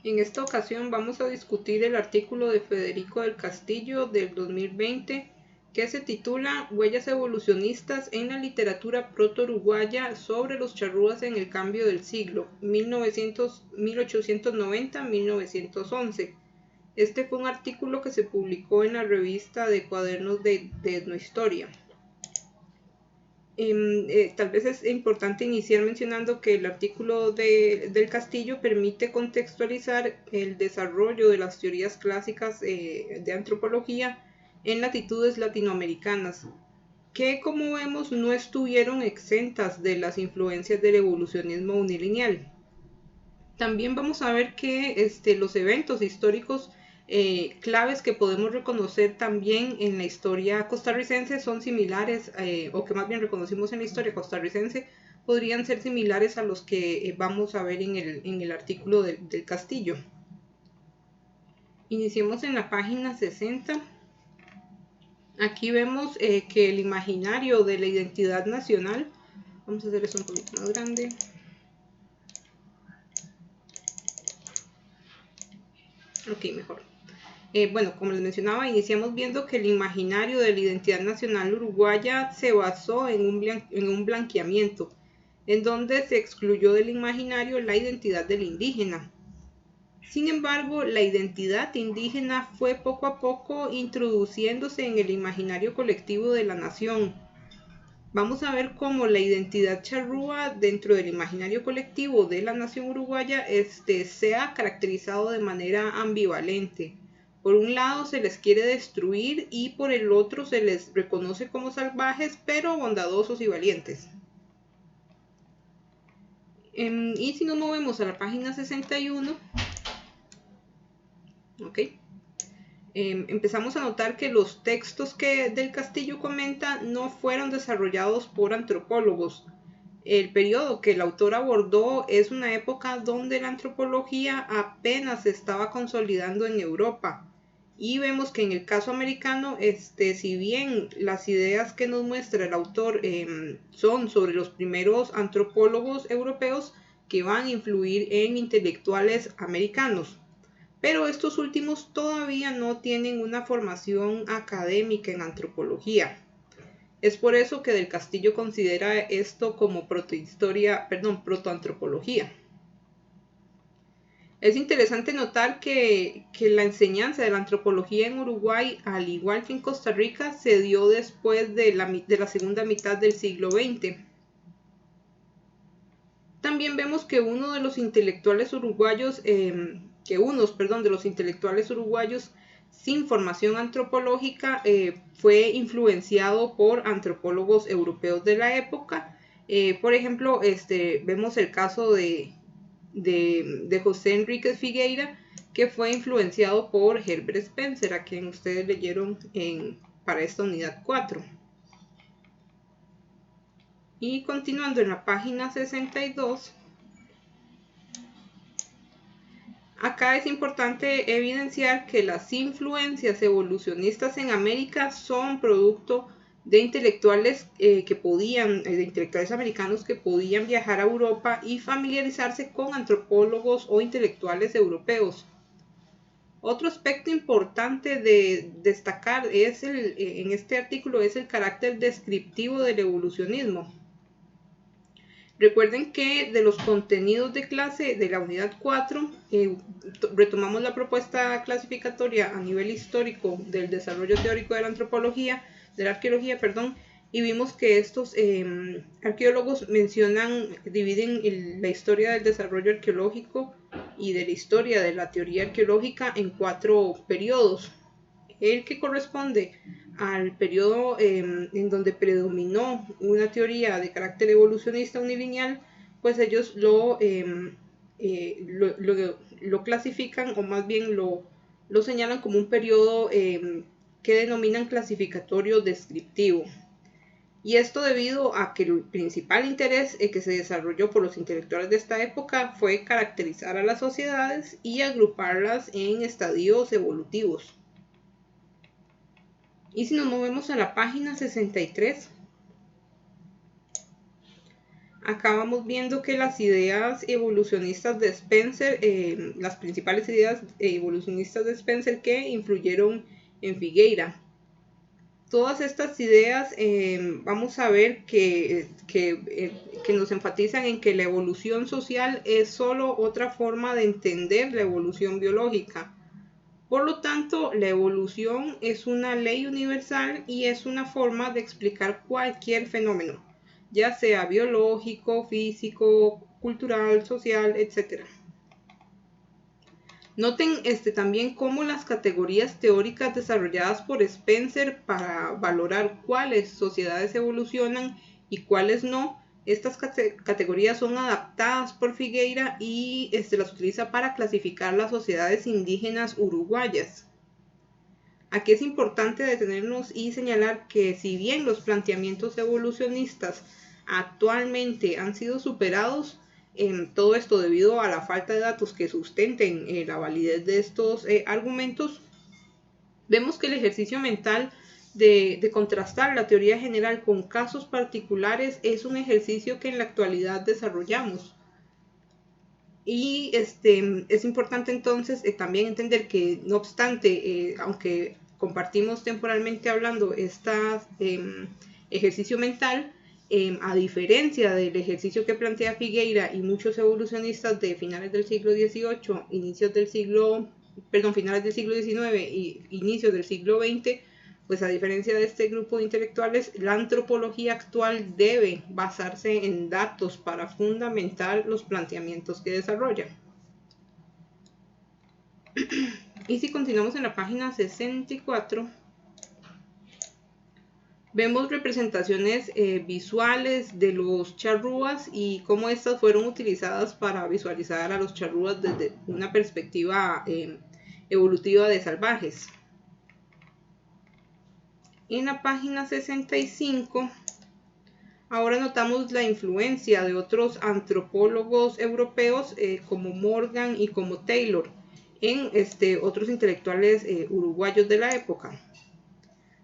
En esta ocasión vamos a discutir el artículo de Federico del Castillo del 2020 que se titula Huellas evolucionistas en la literatura proto-uruguaya sobre los charrúas en el cambio del siglo 1890-1911. Este fue un artículo que se publicó en la revista de Cuadernos de Etnohistoria. Tal vez es importante iniciar mencionando que el artículo del Castillo permite contextualizar el desarrollo de las teorías clásicas de antropología en latitudes latinoamericanas, que como vemos no estuvieron exentas de las influencias del evolucionismo unilineal. También vamos a ver que los eventos históricos claves que podemos reconocer también en la historia costarricense son similares, o que más bien reconocimos en la historia costarricense, podrían ser similares a los que vamos a ver en el artículo del Castillo. Iniciemos en la página 60. Aquí vemos que el imaginario de la identidad nacional, vamos a hacer eso un poquito más grande. Ok, mejor. Bueno, como les mencionaba, iniciamos viendo que el imaginario de la identidad nacional uruguaya se basó en un blanqueamiento, en donde se excluyó del imaginario la identidad del indígena. Sin embargo, la identidad indígena fue poco a poco introduciéndose en el imaginario colectivo de la nación. Vamos a ver cómo la identidad charrúa dentro del imaginario colectivo de la nación uruguaya se ha caracterizado de manera ambivalente. Por un lado se les quiere destruir y por el otro se les reconoce como salvajes, pero bondadosos y valientes. Y si nos movemos a la página 61, empezamos a notar que los textos que del Castillo comenta no fueron desarrollados por antropólogos. El periodo que el autor abordó es una época donde la antropología apenas se estaba consolidando en Europa. Y vemos que en el caso americano, si bien las ideas que nos muestra el autor son sobre los primeros antropólogos europeos que van a influir en intelectuales americanos, pero estos últimos todavía no tienen una formación académica en antropología. Es por eso que Del Castillo considera esto como protoantropología. Es interesante notar que la enseñanza de la antropología en Uruguay, al igual que en Costa Rica, se dio después de la segunda mitad del siglo XX. También vemos que uno de los intelectuales uruguayos, sin formación antropológica fue influenciado por antropólogos europeos de la época. Por ejemplo, vemos el caso de José Enríquez Figueira, que fue influenciado por Herbert Spencer, a quien ustedes leyeron para esta unidad 4. Y continuando en la página 62, acá es importante evidenciar que las influencias evolucionistas en América son producto de intelectuales de intelectuales americanos que podían viajar a Europa y familiarizarse con antropólogos o intelectuales europeos. Otro aspecto importante de destacar en este artículo es el carácter descriptivo del evolucionismo. Recuerden que de los contenidos de clase de la unidad 4, retomamos la propuesta clasificatoria a nivel histórico del desarrollo teórico de la arqueología, y vimos que estos arqueólogos dividen la historia del desarrollo arqueológico y de la historia de la teoría arqueológica en 4 periodos. El que corresponde al periodo en donde predominó una teoría de carácter evolucionista unilineal, pues ellos lo clasifican, o más bien lo señalan como un periodo que denominan clasificatorio descriptivo. Y esto debido a que el principal interés que se desarrolló por los intelectuales de esta época fue caracterizar a las sociedades y agruparlas en estadios evolutivos. Y si nos movemos a la página 63, Acá vamos viendo que las ideas evolucionistas de Spencer, las principales ideas evolucionistas de Spencer que influyeron en Figueira. Todas estas ideas vamos a ver que nos enfatizan en que la evolución social es solo otra forma de entender la evolución biológica. Por lo tanto, la evolución es una ley universal y es una forma de explicar cualquier fenómeno, ya sea biológico, físico, cultural, social, etc. Noten también cómo las categorías teóricas desarrolladas por Spencer para valorar cuáles sociedades evolucionan y cuáles no, estas categorías son adaptadas por Figueira y las utiliza para clasificar las sociedades indígenas uruguayas. Aquí es importante detenernos y señalar que si bien los planteamientos evolucionistas actualmente han sido superados, todo esto debido a la falta de datos que sustenten la validez de estos argumentos, vemos que el ejercicio mental de contrastar la teoría general con casos particulares es un ejercicio que en la actualidad desarrollamos. Y es importante entonces también entender que, no obstante, aunque compartimos temporalmente hablando este ejercicio mental, a diferencia del ejercicio que plantea Figueira y muchos evolucionistas de finales del siglo XVIII, finales del siglo XIX y inicios del siglo XX, pues a diferencia de este grupo de intelectuales, la antropología actual debe basarse en datos para fundamentar los planteamientos que desarrolla. Y si continuamos en la página 64, vemos representaciones visuales de los charrúas y cómo estas fueron utilizadas para visualizar a los charrúas desde una perspectiva evolutiva de salvajes. En la página 65, ahora notamos la influencia de otros antropólogos europeos como Morgan y como Taylor en otros intelectuales uruguayos de la época.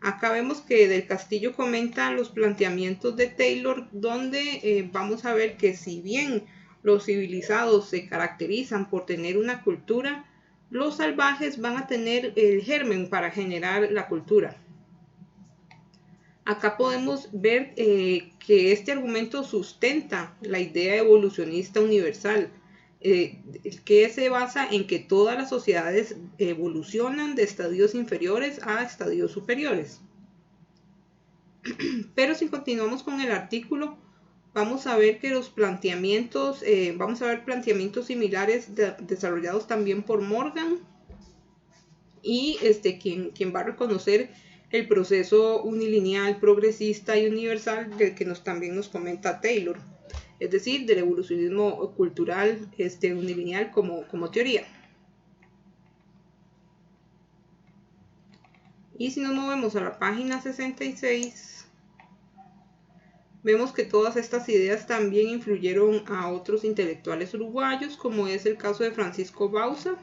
Acá vemos que Del Castillo comenta los planteamientos de Taylor, donde vamos a ver que si bien los civilizados se caracterizan por tener una cultura, los salvajes van a tener el germen para generar la cultura. Acá podemos ver que este argumento sustenta la idea evolucionista universal, que se basa en que todas las sociedades evolucionan de estadios inferiores a estadios superiores. Pero si continuamos con el artículo, vamos a ver que los planteamientos, vamos a ver planteamientos similares desarrollados también por Morgan y quien va a reconocer el proceso unilineal, progresista y universal del que también nos comenta Taylor, es decir, del evolucionismo cultural unilineal como teoría. Y si nos movemos a la página 66, vemos que todas estas ideas también influyeron a otros intelectuales uruguayos, como es el caso de Francisco Bauza,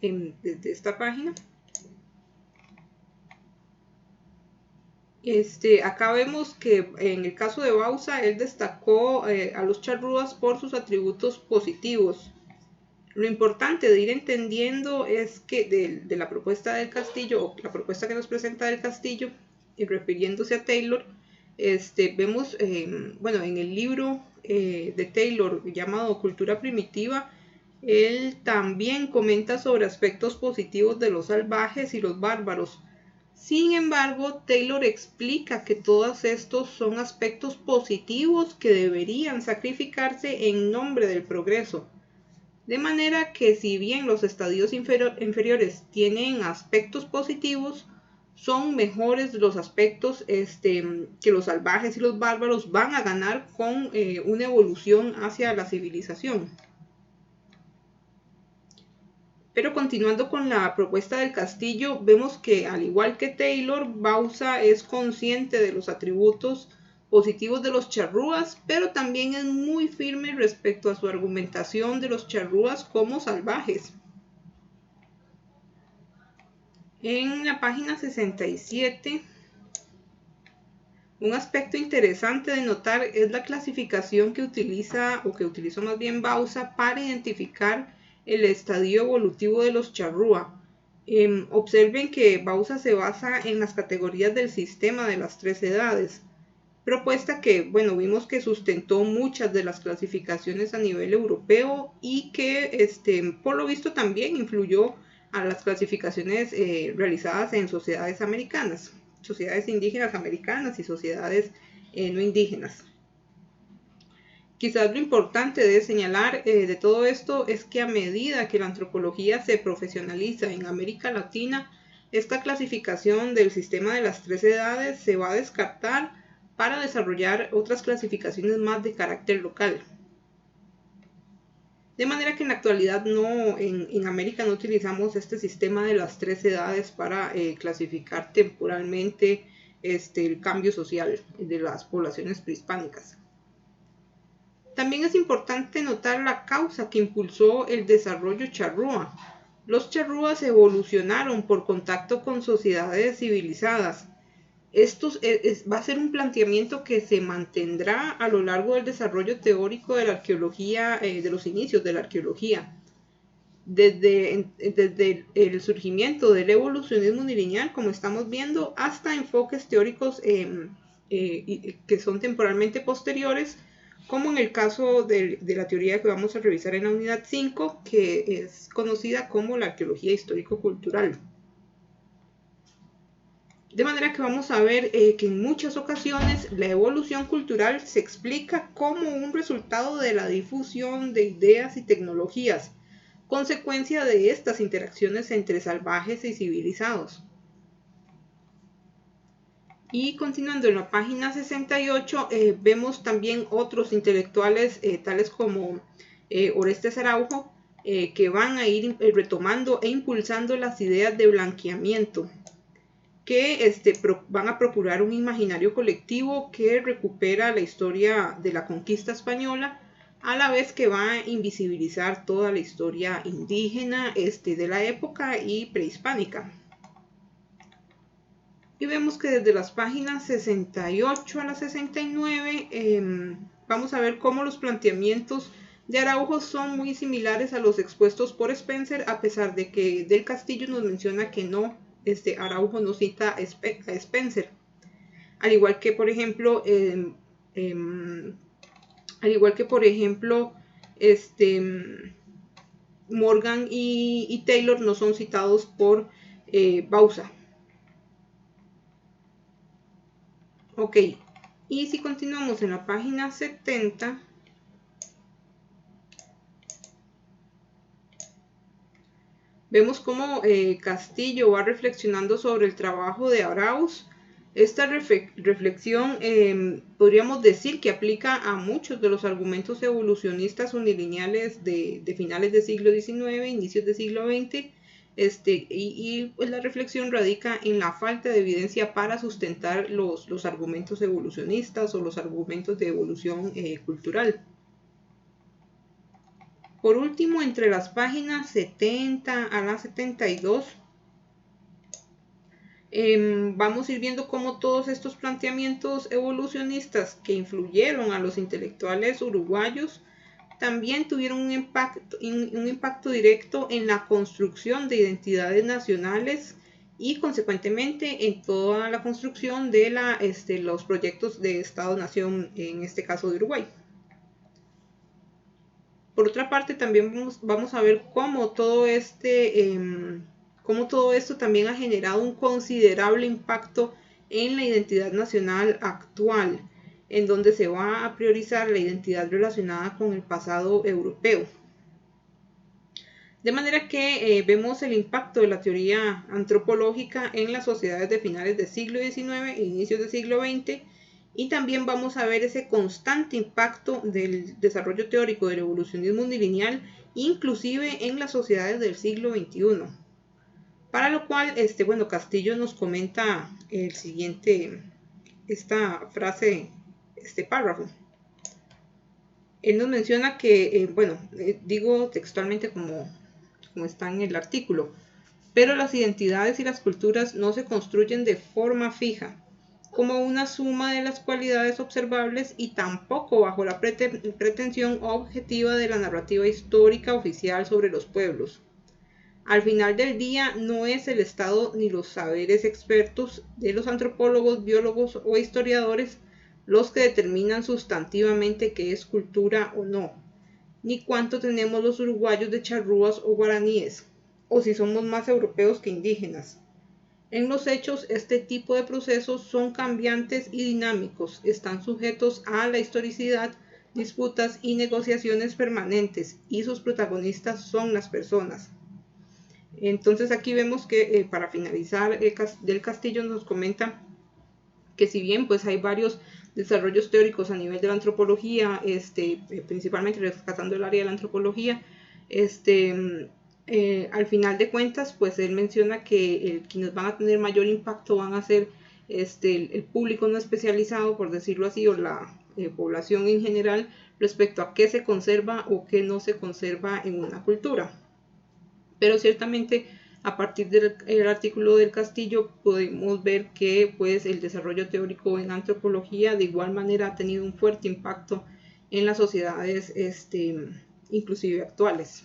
desde esta página. Acá vemos que en el caso de Bauza, él destacó a los charrúas por sus atributos positivos. Lo importante de ir entendiendo es que de la propuesta del Castillo, o la propuesta que nos presenta del Castillo, y refiriéndose a Taylor, vemos, en el libro de Taylor llamado Cultura Primitiva, él también comenta sobre aspectos positivos de los salvajes y los bárbaros. Sin embargo, Taylor explica que todos estos son aspectos positivos que deberían sacrificarse en nombre del progreso. De manera que si bien los estadios inferiores tienen aspectos positivos, son mejores los aspectos que los salvajes y los bárbaros van a ganar con una evolución hacia la civilización. Pero continuando con la propuesta del Castillo, vemos que al igual que Taylor, Bauza es consciente de los atributos positivos de los charrúas, pero también es muy firme respecto a su argumentación de los charrúas como salvajes. En la página 67 Un aspecto interesante de notar es la clasificación que utiliza, o que utilizó más bien Bauza, para identificar el estadio evolutivo de los charrúa. Observen que Bauza se basa en las categorías del sistema de las 3 edades, propuesta que, bueno, vimos que sustentó muchas de las clasificaciones a nivel europeo y que, por lo visto, también influyó a las clasificaciones realizadas en sociedades americanas, sociedades indígenas americanas y sociedades no indígenas. Quizás lo importante de señalar de todo esto es que a medida que la antropología se profesionaliza en América Latina, esta clasificación del sistema de las 3 edades se va a descartar para desarrollar otras clasificaciones más de carácter local. De manera que en la actualidad en América no utilizamos este sistema de las 3 edades para clasificar temporalmente el cambio social de las poblaciones prehispánicas. También es importante notar la causa que impulsó el desarrollo charrúa. Los charrúas evolucionaron por contacto con sociedades civilizadas. Esto va a ser un planteamiento que se mantendrá a lo largo del desarrollo teórico de la arqueología, de los inicios de la arqueología. Desde el surgimiento del evolucionismo unilineal, como estamos viendo, hasta enfoques teóricos que son temporalmente posteriores, como en el caso de la teoría que vamos a revisar en la unidad 5, que es conocida como la arqueología histórico-cultural. De manera que vamos a ver que en muchas ocasiones la evolución cultural se explica como un resultado de la difusión de ideas y tecnologías, consecuencia de estas interacciones entre salvajes y civilizados. Y continuando en la página 68, vemos también otros intelectuales, tales como Orestes Araujo, que van a ir retomando e impulsando las ideas de blanqueamiento, que van a procurar un imaginario colectivo que recupera la historia de la conquista española, a la vez que va a invisibilizar toda la historia indígena de la época y prehispánica. Y vemos que desde las páginas 68 a la 69 vamos a ver cómo los planteamientos de Araujo son muy similares a los expuestos por Spencer, a pesar de que Del Castillo nos menciona que no, Araujo no cita a Spencer. Al igual que, por ejemplo, Morgan y Taylor no son citados por Bauza. Ok, y si continuamos en la página 70, vemos cómo Castillo va reflexionando sobre el trabajo de Arauz. Esta reflexión podríamos decir que aplica a muchos de los argumentos evolucionistas unilineales de finales del siglo XIX, inicios del siglo XX, pues la reflexión radica en la falta de evidencia para sustentar los argumentos evolucionistas o los argumentos de evolución cultural. Por último, entre las páginas 70 a la 72, vamos a ir viendo cómo todos estos planteamientos evolucionistas que influyeron a los intelectuales uruguayos también tuvieron un impacto directo en la construcción de identidades nacionales y consecuentemente en toda la construcción de los proyectos de Estado-Nación, en este caso de Uruguay. Por otra parte, también vamos a ver cómo todo esto también ha generado un considerable impacto en la identidad nacional actual, en donde se va a priorizar la identidad relacionada con el pasado europeo. De manera que vemos el impacto de la teoría antropológica en las sociedades de finales del siglo XIX e inicios del siglo XX, y también vamos a ver ese constante impacto del desarrollo teórico del evolucionismo unilineal, inclusive en las sociedades del siglo XXI. Para lo cual, Castillo nos comenta esta frase, este párrafo. Él nos menciona que, digo textualmente como está en el artículo, pero las identidades y las culturas no se construyen de forma fija. como una suma de las cualidades observables y tampoco bajo la pretensión objetiva de la narrativa histórica oficial sobre los pueblos. Al final del día no es el Estado ni los saberes expertos de los antropólogos, biólogos o historiadores los que determinan sustantivamente qué es cultura o no, ni cuánto tenemos los uruguayos de charrúas o guaraníes, o si somos más europeos que indígenas. En los hechos, este tipo de procesos son cambiantes y dinámicos, están sujetos a la historicidad, disputas y negociaciones permanentes, y sus protagonistas son las personas. Entonces aquí vemos que para finalizar, del Castillo nos comenta que si bien pues hay varios desarrollos teóricos a nivel de la antropología, principalmente rescatando el área de la antropología, al final de cuentas, pues él menciona que quienes van a tener mayor impacto van a ser el público no especializado, por decirlo así, o la población en general, respecto a qué se conserva o qué no se conserva en una cultura. Pero ciertamente a partir del artículo del Castillo podemos ver que pues, el desarrollo teórico en antropología de igual manera ha tenido un fuerte impacto en las sociedades inclusive actuales.